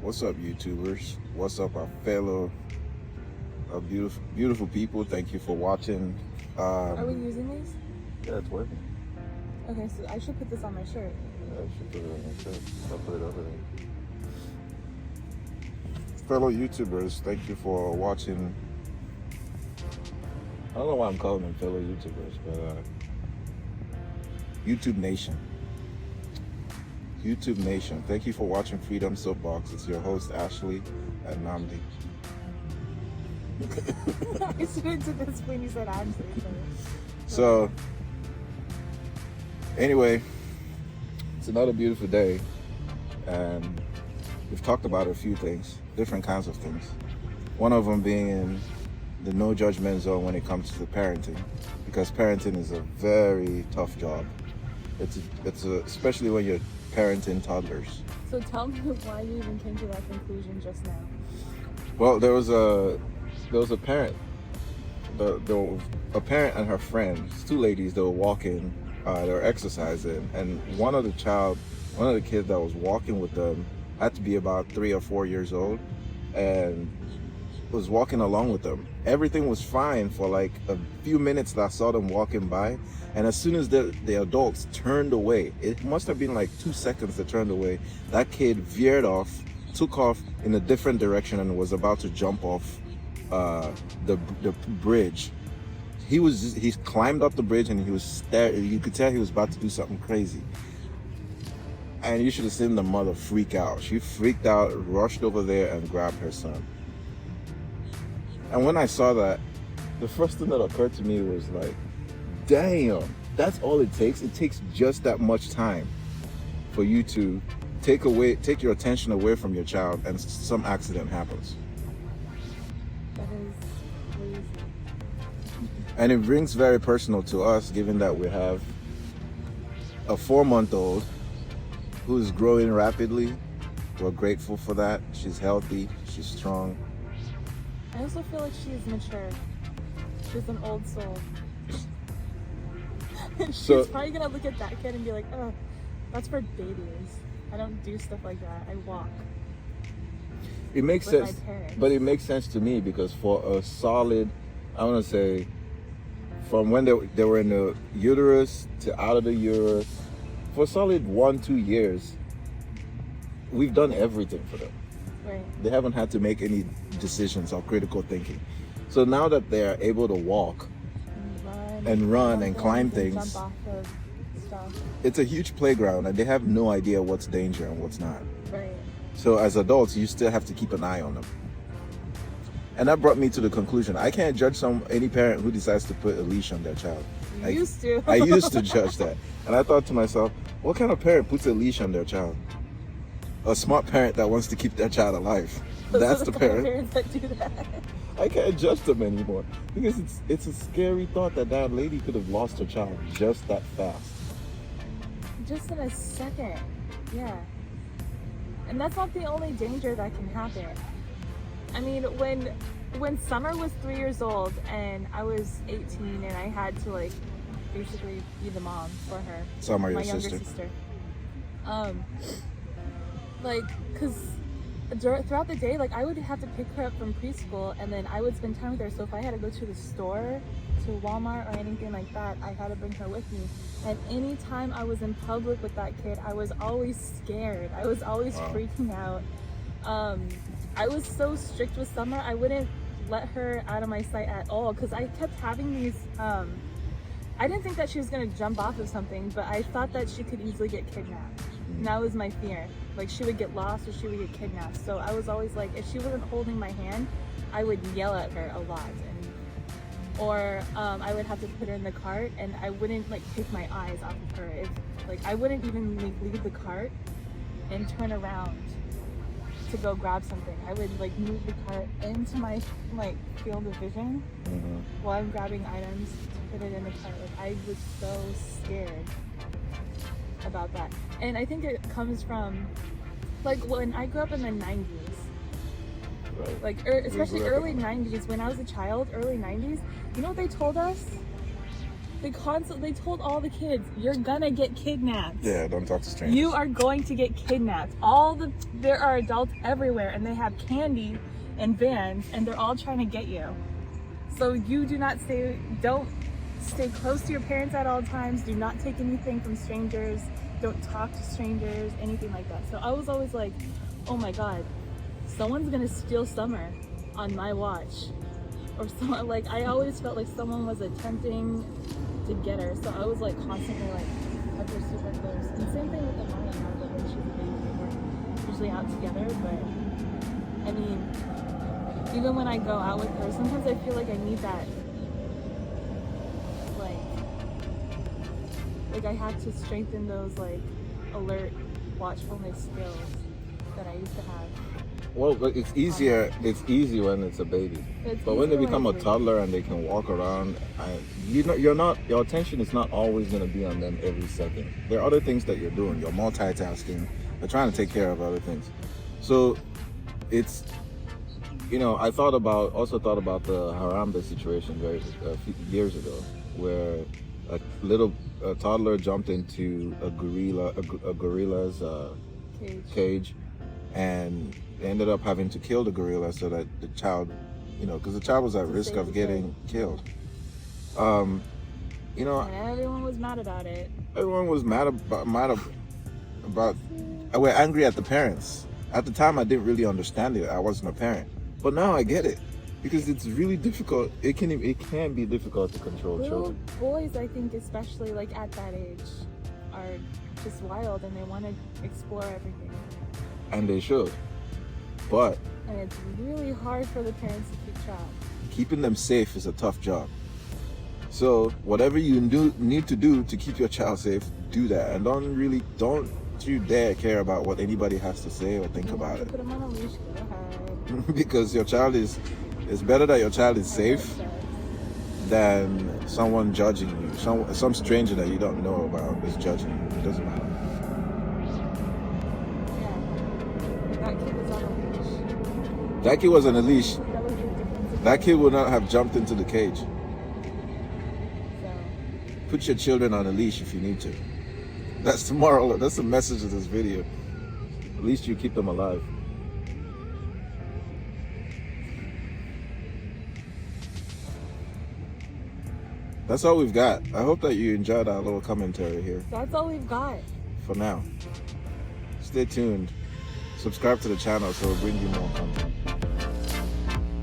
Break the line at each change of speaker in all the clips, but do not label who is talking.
What's up, YouTubers? What's up, our fellow beautiful people? Thank you for watching.
Are we using these?
Yeah, it's working.
Okay, so I should put this on my shirt.
Yeah, I should put it on my shirt. I'll put it over there. Fellow YouTubers, thank you for watching. I don't know why I'm calling them fellow YouTubers, but YouTube Nation. YouTube Nation, thank you for watching Freedom Soapbox. It's your host, Ashley and Namdi.
I should have did this when you said Ashley.
So, anyway, it's another beautiful day, and we've talked about a few things, different kinds of things. One of them being the no judgment zone when it comes to parenting, because parenting is a very tough job. It's especially when you're parenting toddlers.
So tell me why you even came to that conclusion just now.
Well, there was a parent. A parent and her friends, two ladies, they were walking, they were exercising, and one of the kids that was walking with them had to be about 3 or 4 years old, and was walking along with them. Everything was fine for like a few minutes that I saw them walking by, and as soon as the adults turned away, it must have been like 2 seconds they turned away, that kid veered off, took off in a different direction, and was about to jump off the bridge. He climbed up the bridge, and he was staring. You could tell he was about to do something crazy. And you should have seen the mother freak out. She freaked out, rushed over there, and grabbed her son. And when I saw that, the first thing that occurred to me was like, damn, that's all it takes. It takes just that much time for you to take your attention away from your child, and some accident happens.
That is crazy.
And it rings very personal to us, given that we have a 4-month-old who's growing rapidly. We're grateful for that. She's healthy, she's strong.
I also feel like she's mature. She's an old soul. And she's probably gonna look at that kid and be like, oh, that's for babies. I don't do stuff like that. I walk.
It makes
with
sense,
my parents.
but it makes sense to me, because for a solid, I want to say, from when they were in the uterus to out of the uterus, for a solid 1-2 years, we've done everything for them.
Right.
They haven't had to make any decisions or critical thinking. So now that they're able to walk and run and climb things,
jump off of stuff.
it's a huge playground, and they have no idea what's danger and what's not.
Right.
So as adults, you still have to keep an eye on them. And that brought me to the conclusion, I can't judge any parent who decides to put a leash on their child.
You used to.
I used to judge that. And I thought to myself, what kind of parent puts a leash on their child? A smart parent that wants to keep their child alive. That's the parent.
Parents that do that.
I can't judge them anymore, because it's a scary thought that lady could have lost her child just that fast.
Just in a second. Yeah. And that's not the only danger that can happen. I mean, when Summer was 3 years old and I was 18, and I had to like basically be the mom for her.
Summer,
my
your
younger
sister.
Like, cause throughout the day, like I would have to pick her up from preschool, and then I would spend time with her. So if I had to go to the store, to Walmart or anything like that, I had to bring her with me. And anytime I was in public with that kid, I was always scared. I was always freaking out. I was so strict with Summer. I wouldn't let her out of my sight at all, because I kept having these I didn't think that she was gonna jump off of something, but I thought that she could easily get kidnapped. And that was my fear. Like, she would get lost or she would get kidnapped. So I was always like, if she wasn't holding my hand, I would yell at her a lot. Or I would have to put her in the cart, and I wouldn't like take my eyes off of her. I wouldn't even like leave the cart and turn around to go grab something. I would like move the cart into my like field of vision while I'm grabbing items to put it in the cart. Like, I was so scared about that. And I think it comes from like when I grew up in the 90s.
Right.
Like, especially early 90s, when I was a child, early 90s, you know what they told us? They told all the kids, you're gonna get kidnapped.
Yeah, don't talk to strangers.
You are going to get kidnapped. There are adults everywhere, and they have candy and vans, and they're all trying to get you. So you don't stay close to your parents at all times. Do not take anything from strangers. Don't talk to strangers, anything like that. So I was always like, oh my God, someone's gonna steal Summer on my watch. Or someone, like, I always felt like someone was attempting to get her. So I was like constantly like kept her super close. And same thing with the mom and dad, like when she was a baby, they were usually out together. But I mean, even when I go out with her, sometimes I feel like I need that, like I have to strengthen those like alert watchfulness skills that I used to have.
Well, but it's easier. It's easy when it's a baby. But when they become a toddler and they can walk around, your attention is not always going to be on them every second. There are other things that you're doing. You're multitasking. You're trying to take care of other things. So it's, I also thought about the Harambe situation a few years ago, where a toddler jumped into a gorilla's cage, and they ended up having to kill the gorilla so that the child, because the child was at risk of getting killed.
And everyone was mad about it.
Everyone was mad about. We're angry at the parents. At the time, I didn't really understand it. I wasn't a parent, but now I get it. Because it's really difficult. It can be difficult to control children.
Boys, I think, especially like at that age, are just wild and they want to explore everything.
And they should, but
and it's really hard for the parents to keep track.
Keeping them safe is a tough job. So whatever you need to do to keep your child safe, do that, and don't you dare care about what anybody has to say or think about it.
Put them on a leash. Go ahead.
Because your child is. It's better that your child is safe than someone judging you. Some stranger that you don't know about is judging you. It doesn't matter.
Yeah. That kid was on a leash.
That kid was on a leash.
That was the difference.
That kid would not have jumped into the cage.
So.
Put your children on a leash if you need to. That's the moral. That's the message of this video. At least you keep them alive. That's all we've got. I hope that you enjoyed our little commentary here.
That's all we've got.
For now. Stay tuned. Subscribe to the channel so we'll bring you more content.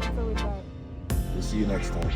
That's all we've got.
We'll see you next time.